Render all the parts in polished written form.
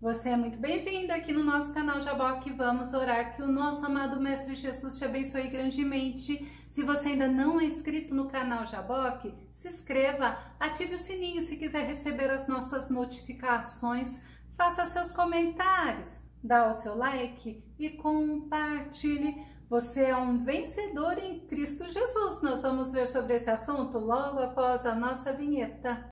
Você é muito bem-vindo aqui no nosso canal Jaboque. Vamos orar que o nosso amado Mestre Jesus te abençoe grandemente. Se você ainda não é inscrito no canal Jaboque, se inscreva, ative o sininho se quiser receber as nossas notificações, faça seus comentários, dá o seu like e compartilhe. Você é um vencedor em Cristo Jesus. Nós vamos ver sobre esse assunto logo após a nossa vinheta.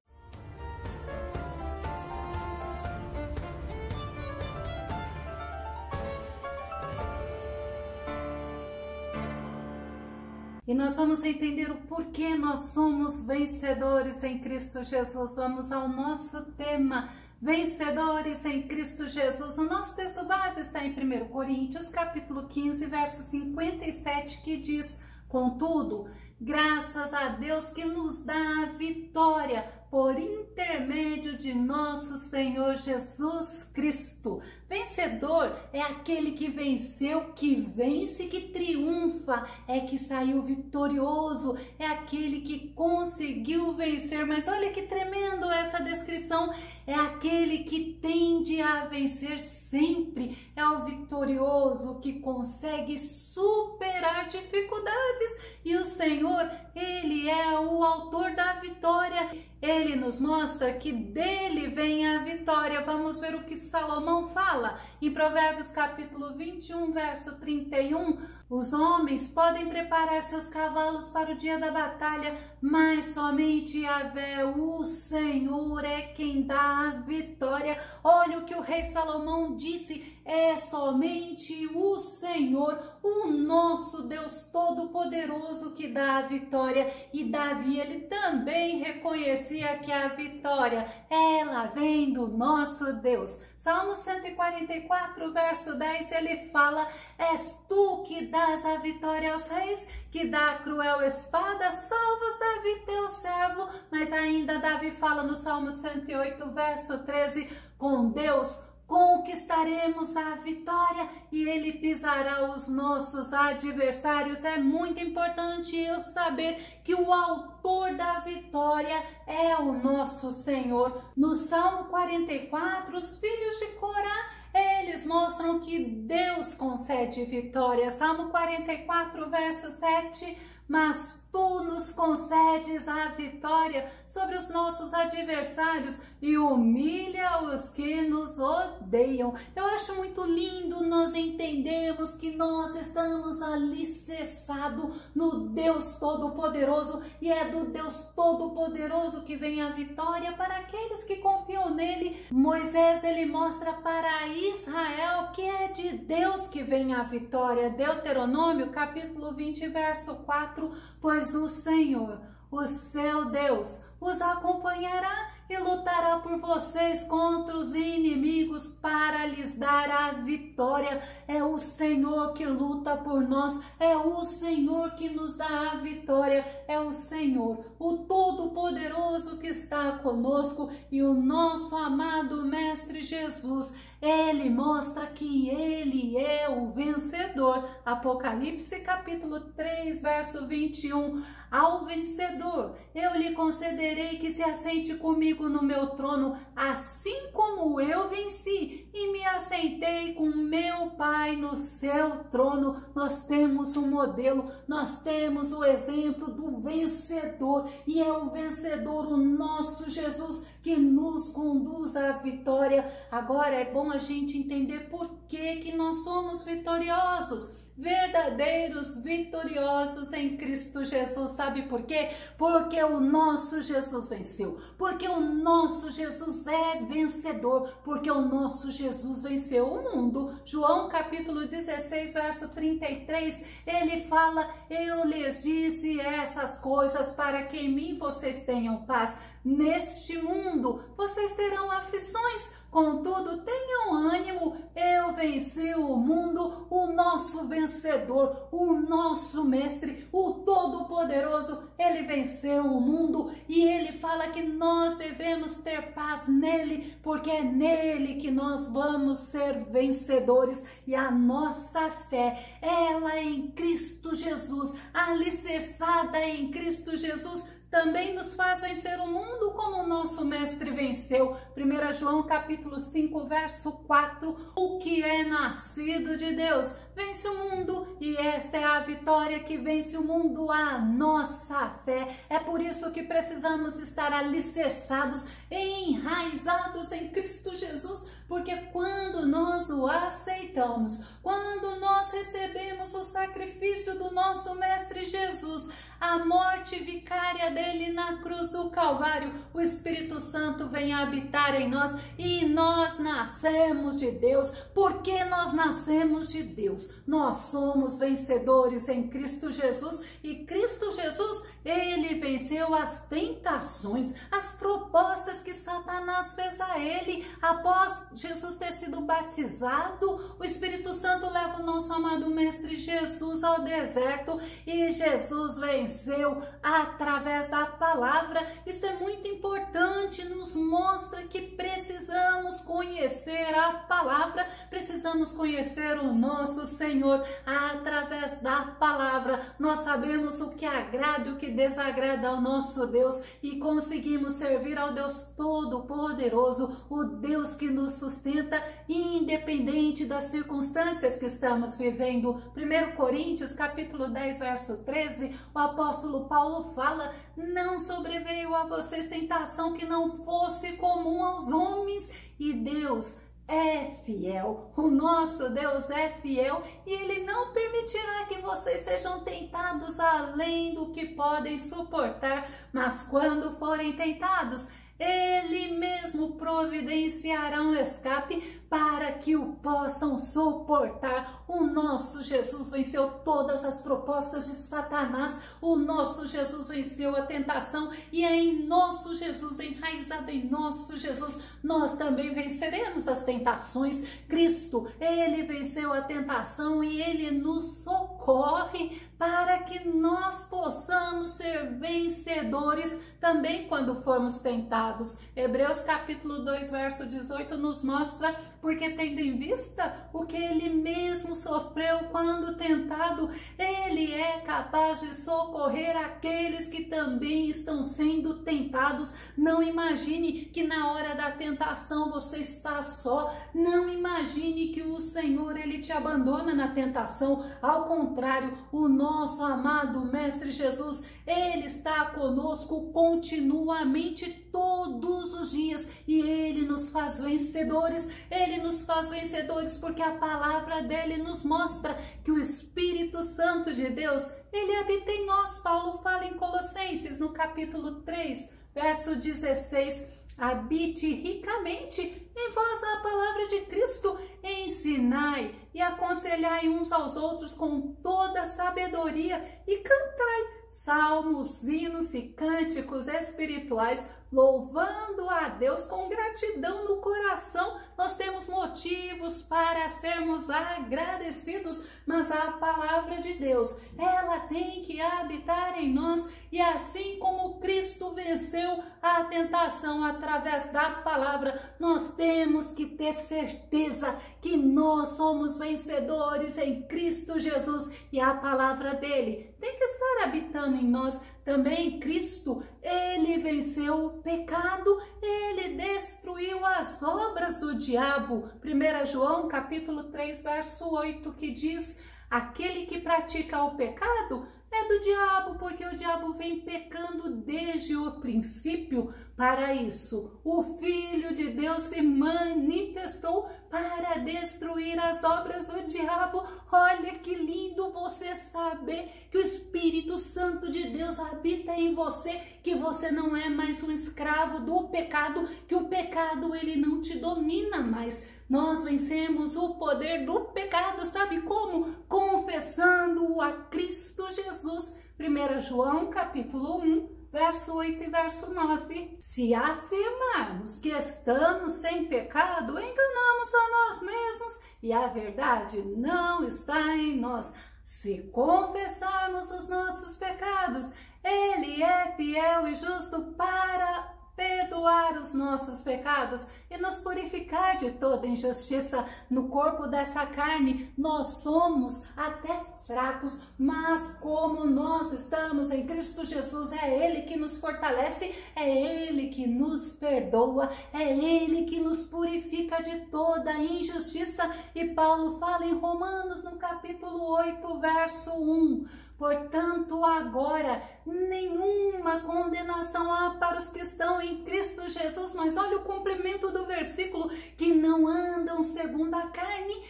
E nós vamos entender o porquê nós somos vencedores em Cristo Jesus. Vamos ao nosso tema, vencedores em Cristo Jesus. O nosso texto base está em 1 Coríntios, capítulo 15, verso 57, que diz: contudo, graças a Deus que nos dá a vitória por intermédio de nosso Senhor Jesus Cristo. Vencedor é aquele que venceu, que vence, que triunfa, é que saiu vitorioso, é aquele que conseguiu vencer. Mas olha que tremendo essa descrição, é aquele que tende a vencer sempre, é o vitorioso que consegue superar dificuldades. E o Senhor, Ele é o autor da vitória. Ele nos mostra que dele vem a vitória. Vamos ver o que Salomão fala em Provérbios capítulo 21, verso 31. Os homens podem preparar seus cavalos para o dia da batalha, mas somente Yahvé, o Senhor, é quem dá a vitória. Olha o que o rei Salomão disse: é somente o Senhor, o nosso Deus Todo-Poderoso, que dá a vitória. E Davi, ele também reconhecia que a vitória, ela vem do nosso Deus. Salmo 144, verso 10, ele fala: és tu que dás a vitória aos reis, que dá a cruel espada, salvas Davi teu servo. Mas ainda Davi fala no Salmo 108, verso 13, com Deus conquistaremos a vitória e Ele pisará os nossos adversários. É muito importante eu saber que o autor da vitória é o nosso Senhor. No Salmo 44, os filhos de Corá, eles mostram que Deus concede vitória. Salmo 44, verso 7, mas tu nos concedes a vitória sobre os nossos adversários e humilha os que nos odeiam. Eu acho muito lindo nós entendermos que nós estamos alicerçados no Deus Todo-Poderoso, e é do Deus Todo-Poderoso que vem a vitória para aqueles que confiam nele. Moisés, ele mostra para Israel que é de Deus que vem a vitória. Deuteronômio capítulo 20, verso 4, pois o Senhor, o seu Deus, os acompanhará e lutará por vocês contra os inimigos para lhes dar a vitória. É o Senhor que luta por nós, é o Senhor que nos dá a vitória, é o Senhor, o Todo-Poderoso, que está conosco. E o nosso amado Mestre Jesus, ele mostra que ele é o vencedor. Apocalipse capítulo 3, verso 21, ao vencedor eu lhe concederei que se assente comigo no meu trono, assim como eu venci e me assentei com meu Pai no seu trono. Nós temos um modelo, nós temos o exemplo do vencedor, e é o vencedor, o nosso Jesus, que nos conduz à vitória. Agora é bom a gente entender por que nós somos vitoriosos, verdadeiros vitoriosos em Cristo Jesus. Sabe por quê? Porque o nosso Jesus venceu, porque o nosso Jesus é vencedor, porque o nosso Jesus venceu o mundo. João capítulo 16, verso 33, ele fala: eu lhes disse essas coisas para que em mim vocês tenham paz. Neste mundo vocês terão aflições, contudo tenham ânimo, eu venci o mundo. O nosso vencedor, o nosso mestre, o Todo-Poderoso, ele venceu o mundo, e ele fala que nós devemos ter paz nele, porque é nele que nós vamos ser vencedores. E a nossa fé, ela é em Cristo Jesus, alicerçada em Cristo Jesus, também nos faz vencer o mundo como o nosso mestre venceu. 1 João capítulo 5, verso 4. O que é nascido de Deus vence o mundo, e esta é a vitória que vence o mundo, a nossa fé. É por isso que precisamos estar alicerçados, enraizados em Cristo Jesus, porque quando nós o aceitamos, quando nós recebemos o sacrifício do nosso mestre Jesus, a morte vicária dele na cruz do Calvário, o Espírito Santo vem habitar em nós e nós nascemos de Deus. Porque nós nascemos de Deus, nós somos vencedores em Cristo Jesus, e Cristo Jesus, ele venceu as tentações, as propostas que Satanás fez a ele. Após Jesus ter sido batizado, o Espírito Santo leva o nosso amado mestre Jesus ao deserto, e Jesus venceu através da palavra. Isso é muito importante, nos mostra que precisamos conhecer a palavra, precisamos conhecer o nosso Senhor. Através da palavra nós sabemos o que agrada e o que desagrada ao nosso Deus, e conseguimos servir ao Deus Todo-Poderoso, o Deus que nos sustenta independente das circunstâncias que estamos vivendo. 1 Coríntios capítulo 10, verso 13, o apóstolo Paulo fala: não sobreveio a vocês tentação que não fosse comum aos homens, e Deus é fiel, o nosso Deus é fiel, e Ele não permitirá que vocês sejam tentados além do que podem suportar, mas quando forem tentados, Ele mesmo providenciará um escape para que o possam suportar. O nosso Jesus venceu todas as propostas de Satanás, o nosso Jesus venceu a tentação, e é em nosso Jesus, enraizado em nosso Jesus, nós também venceremos as tentações. Cristo, ele venceu a tentação e ele nos socorre para que nós possamos ser vencedores também quando formos tentados. Hebreus capítulo 2, verso 18 nos mostra: porque tendo em vista o que ele mesmo sofreu quando tentado, ele é capaz de socorrer aqueles que também estão sendo tentados. Não imagine que na hora da tentação você está só. Não imagine que o Senhor, ele te abandona na tentação. Ao contrário, o nosso amado mestre Jesus, ele está conosco continuamente, todos os dias, e ele nos faz vencedores. Ele nos faz vencedores porque a palavra dele nos mostra que o Espírito Santo de Deus, ele habita em nós. Paulo fala em Colossenses, no capítulo 3, verso 16: habite ricamente em vós a palavra de Cristo, ensinai e aconselhai uns aos outros com toda sabedoria, e cantai salmos, hinos e cânticos espirituais, louvando a Deus com gratidão no coração. Nós temos motivos para sermos agradecidos, mas a palavra de Deus, ela tem que habitar em nós, e assim como Cristo venceu a tentação através da palavra, nós temos que ter certeza que nós somos vencedores em Cristo Jesus, e a palavra dele tem que estar habitando em nós. Também Cristo, ele venceu o pecado, ele destruiu as obras do diabo. 1 João capítulo 3, verso 8, que diz: aquele que pratica o pecado é do diabo, porque o diabo vem pecando desde o princípio. Para isso, o Filho de Deus se manifestou para destruir as obras do diabo. Olha que lindo você saber que o Espírito Santo de Deus habita em você, que você não é mais um escravo do pecado, que o pecado ele não te domina mais. Nós vencemos o poder do pecado, sabe como? Confessando a Cristo Jesus. 1 João capítulo 1, verso 8 e verso 9. Se afirmarmos que estamos sem pecado, enganamos a nós mesmos e a verdade não está em nós. Se confessarmos os nossos pecados, ele é fiel e justo para perdoar os nossos pecados e nos purificar de toda injustiça. No corpo dessa carne, nós somos até fracos, mas como nós estamos em Cristo Jesus, é Ele que nos fortalece, é Ele que nos perdoa, é Ele que nos purifica de toda injustiça. E Paulo fala em Romanos, no capítulo 8, verso 1, portanto, agora nenhuma condenação há para os que estão em Cristo Jesus. Mas olha o cumprimento do versículo, que não andam segundo a carne,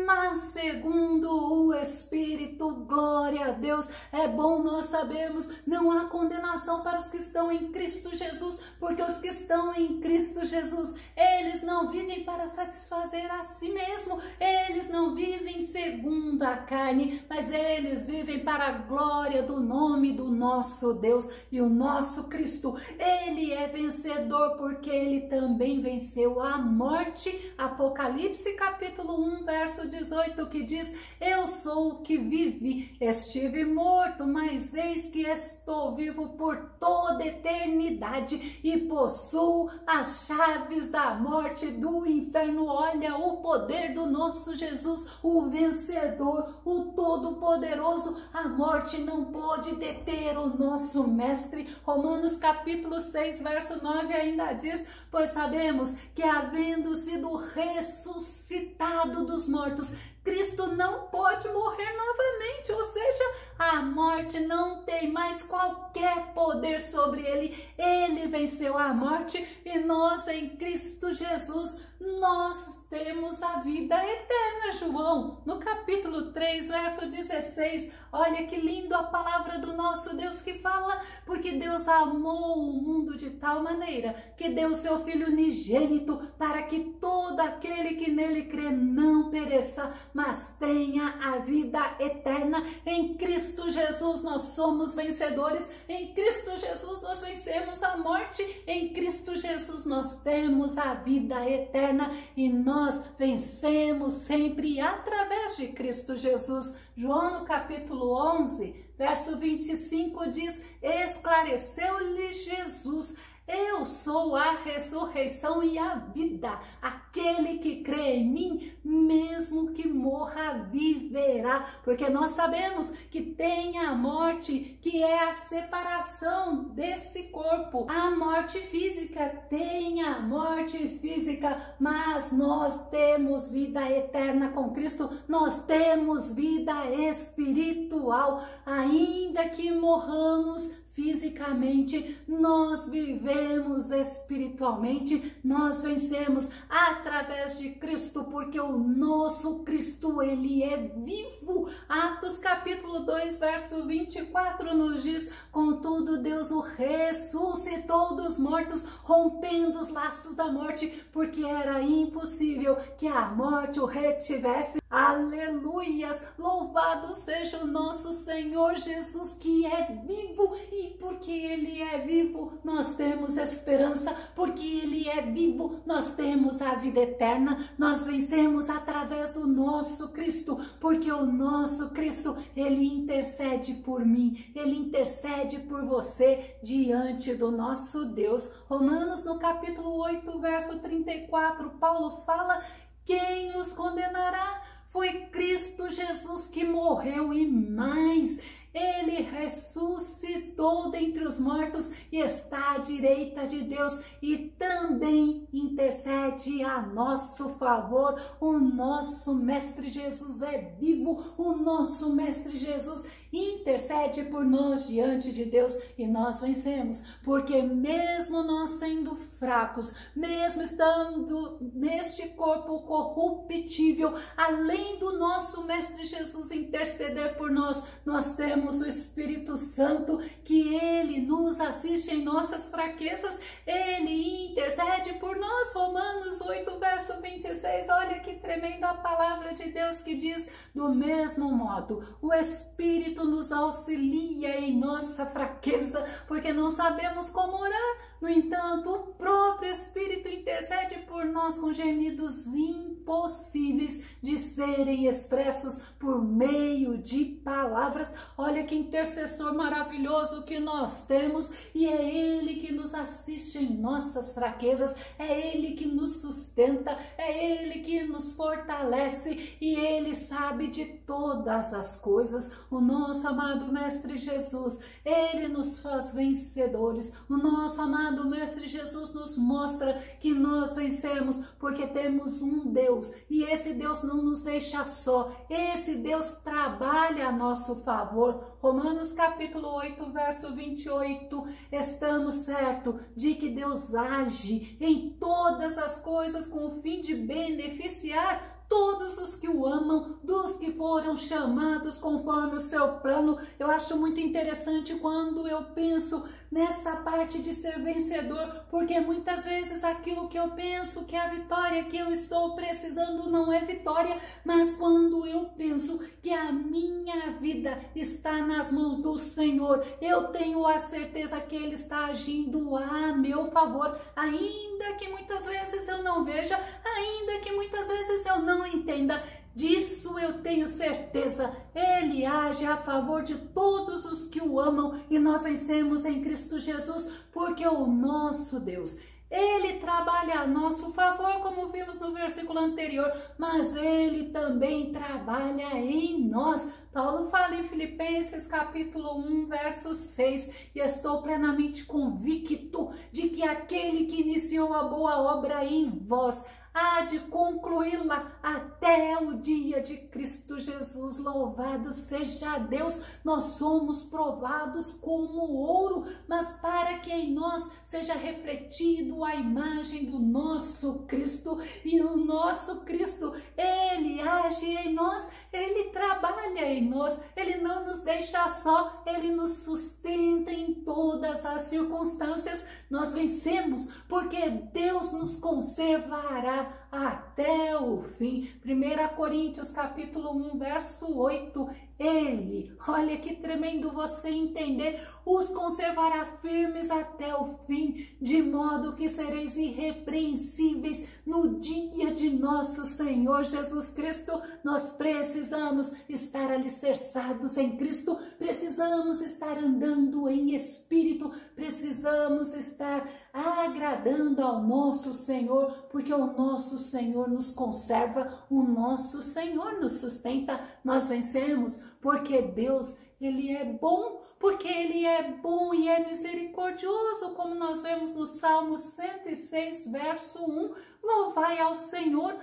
mas segundo o Espírito. Glória a Deus. É bom nós sabemos, não há condenação para os que estão em Cristo Jesus, porque os que estão em Cristo Jesus, eles não vivem para satisfazer a si mesmo, eles não vivem segundo a carne, mas eles vivem para a glória do nome do nosso Deus. E o nosso Cristo, Ele é vencedor, porque Ele também venceu a morte. Apocalipse capítulo 1, verso 18, que diz: eu sou o que vive, estive morto, mas eis que estou vivo por toda eternidade e possuo as chaves da morte e do inferno. Olha o poder do nosso Jesus, o vencedor, o todo-poderoso. A morte não pôde deter o nosso mestre. Romanos capítulo 6, verso 9 ainda diz: pois sabemos que, havendo sido ressuscitado dos mortos, Cristo não pode morrer novamente, ou seja, a morte não tem mais qualquer poder sobre ele. Ele venceu a morte e nós em Cristo Jesus, nós temos a vida eterna. João, no capítulo 3, verso 16, olha que lindo a palavra do nosso Deus que fala: porque Deus amou o mundo de tal maneira que deu o seu Filho unigênito, para que todo aquele que nele crê não pereça, mas tenha a vida eterna. Em Cristo Jesus nós somos vencedores, em Cristo Jesus nós vencemos a morte, em Cristo Jesus nós temos a vida eterna e nós vencemos sempre através de Cristo Jesus. João no capítulo 11, verso 25 diz: esclareceu-lhe Jesus: eu sou a ressurreição e a vida. Aquele que crê em mim, mesmo que morra, viverá. Porque nós sabemos que tem a morte, que é a separação desse corpo. A morte física, tem a morte física, mas nós temos vida eterna com Cristo. Nós temos vida espiritual. Ainda que morramos fisicamente, nós vivemos espiritualmente, nós vencemos através de Cristo, porque o nosso Cristo, Ele é vivo. Atos capítulo 2, verso 24 nos diz: contudo Deus o ressuscitou dos mortos, rompendo os laços da morte, porque era impossível que a morte o retivesse. Aleluias! Louvado seja o nosso Senhor Jesus, que é vivo, e porque Ele é vivo, nós temos esperança. Porque Ele é vivo, nós temos a vida eterna. Nós vencemos através do nosso Cristo, porque o nosso Cristo, Ele intercede por mim, Ele intercede por você diante do nosso Deus. Romanos no capítulo 8, verso 34, Paulo fala: quem os condenará? Foi Cristo Jesus que morreu, e mais, Ele ressuscitou dentre os mortos e está à direita de Deus e também intercede a nosso favor. O nosso Mestre Jesus é vivo, o nosso Mestre Jesus intercede por nós diante de Deus e nós vencemos, porque mesmo nós sendo fracos, mesmo estando neste corpo corruptível, além do nosso Mestre Jesus interceder por nós, nós temos o Espírito Santo, que Ele nos assiste em nossas fraquezas, Ele intercede por nós. Romanos 8, verso 26, olha que tremenda a palavra de Deus que diz: do mesmo modo, o Espírito nos auxilia em nossa fraqueza, porque não sabemos como orar, No entanto, o próprio Espírito intercede por nós com gemidos impossíveis de serem expressos por meio de palavras. Olha que intercessor maravilhoso que nós temos, e é Ele que nos assiste em nossas fraquezas, é Ele que nos sustenta, é Ele que nos fortalece, e Ele sabe de todas as coisas. O nosso amado Mestre Jesus, Ele nos faz vencedores. O nosso amado Mestre Jesus nos mostra que nós vencemos porque temos um Deus, e esse Deus não nos deixa só, esse Deus trabalha a nosso favor. Romanos capítulo 8, verso 28, estamos certos de que Deus age em todas as coisas com o fim de beneficiar todos os que o amam, dos que foram chamados conforme o seu plano. Eu acho muito interessante quando eu penso nessa parte de ser vencedor, porque muitas vezes aquilo que eu penso que é a vitória que eu estou precisando não é vitória, mas quando eu penso que a minha vida está nas mãos do Senhor, eu tenho a certeza que Ele está agindo a meu favor, ainda que muitas vezes eu não veja, ainda que muitas vezes eu não entenda. Disso eu tenho certeza, Ele age a favor de todos os que o amam, e nós vencemos em Cristo Jesus, porque o nosso Deus, Ele trabalha a nosso favor, como vimos no versículo anterior, mas Ele também trabalha em nós. Paulo fala em Filipenses capítulo 1, verso 6, e estou plenamente convicto de que aquele que iniciou a boa obra em vós há de concluí-la até o dia de Cristo Jesus. Louvado seja Deus. Nós somos provados como ouro, mas para que em nós seja refletido a imagem do nosso Cristo, e o nosso Cristo, Ele age em nós, Ele trabalha em nós, Ele não nos deixa só, Ele nos sustenta em todas as circunstâncias. Nós vencemos porque Deus nos conservará até o fim. 1 Coríntios capítulo 1, verso 8, Ele, olha que tremendo você entender, os conservará firmes até o fim, de modo que sereis irrepreensíveis no dia de nosso Senhor Jesus Cristo. Nós precisamos estar alicerçados em Cristo, precisamos estar andando em Espírito, precisamos estar agradando ao nosso Senhor, porque o nosso Senhor nos conserva, o nosso Senhor nos sustenta. Nós vencemos porque Deus, Ele é bom, porque Ele é bom e é misericordioso, como nós vemos no Salmo 106, verso 1. Louvai ao Senhor,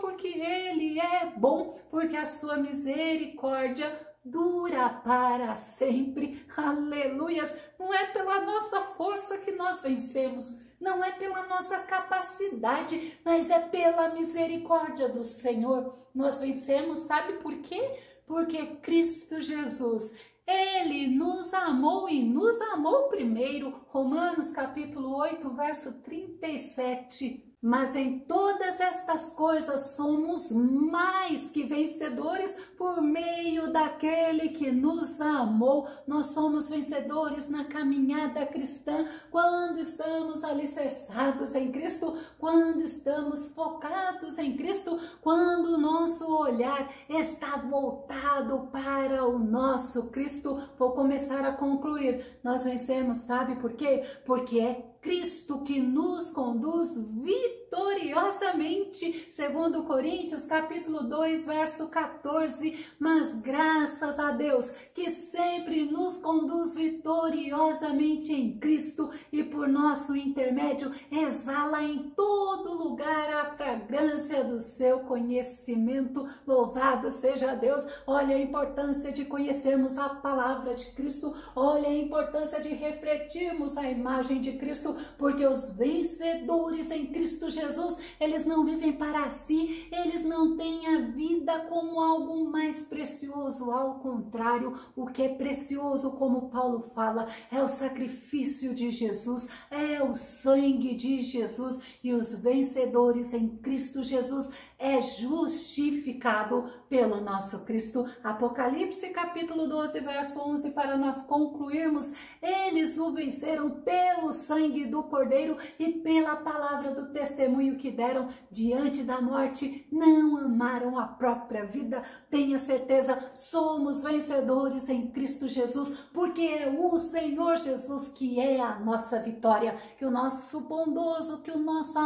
porque Ele é bom, porque a sua misericórdia dura para sempre. Aleluias! Não é pela nossa força que nós vencemos, não é pela nossa capacidade, mas é pela misericórdia do Senhor. Nós vencemos, sabe por quê? Porque Cristo Jesus, Ele nos amou e nos amou primeiro. Romanos capítulo 8, verso 37. Mas em todas estas coisas somos mais que vencedores por meio daquele que nos amou. Nós somos vencedores na caminhada cristã quando estamos alicerçados em Cristo, quando estamos focados em Cristo, quando o nosso olhar está voltado para o nosso Cristo. Vou começar a concluir. Nós vencemos, sabe por quê? Porque é Cristo que nos conduz vitoriosamente, segundo Coríntios capítulo 2, verso 14, mas graças a Deus que sempre nos conduz vitoriosamente em Cristo, e por nosso intermédio exala em todo lugar a fragrância do seu conhecimento. Louvado seja Deus. Olha a importância de conhecermos a palavra de Cristo, olha a importância de refletirmos a imagem de Cristo, Cristo, porque os vencedores em Cristo Jesus, eles não vivem para si, eles não têm a vida como algo mais precioso, ao contrário, o que é precioso, como Paulo fala, é o sacrifício de Jesus, é o sangue de Jesus, e os vencedores em Cristo Jesus é justificado pelo nosso Cristo. Apocalipse capítulo 12, verso 11, para nós concluirmos, eles o venceram pelo sangue do Cordeiro e pela palavra do testemunho que deram diante da morte, não amaram a própria vida. Tenha certeza, somos vencedores em Cristo Jesus, porque é o Senhor Jesus que é a nossa vitória. Que o nosso bondoso, que o nosso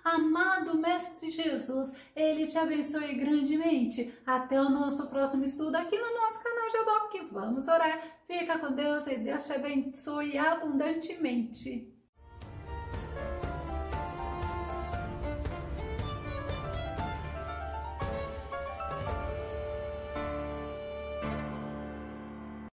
amado Mestre Jesus, ele te abençoe grandemente. Até o nosso próximo estudo aqui no nosso canal Jaboque. Vamos orar. Fica com Deus e Deus te abençoe abundantemente.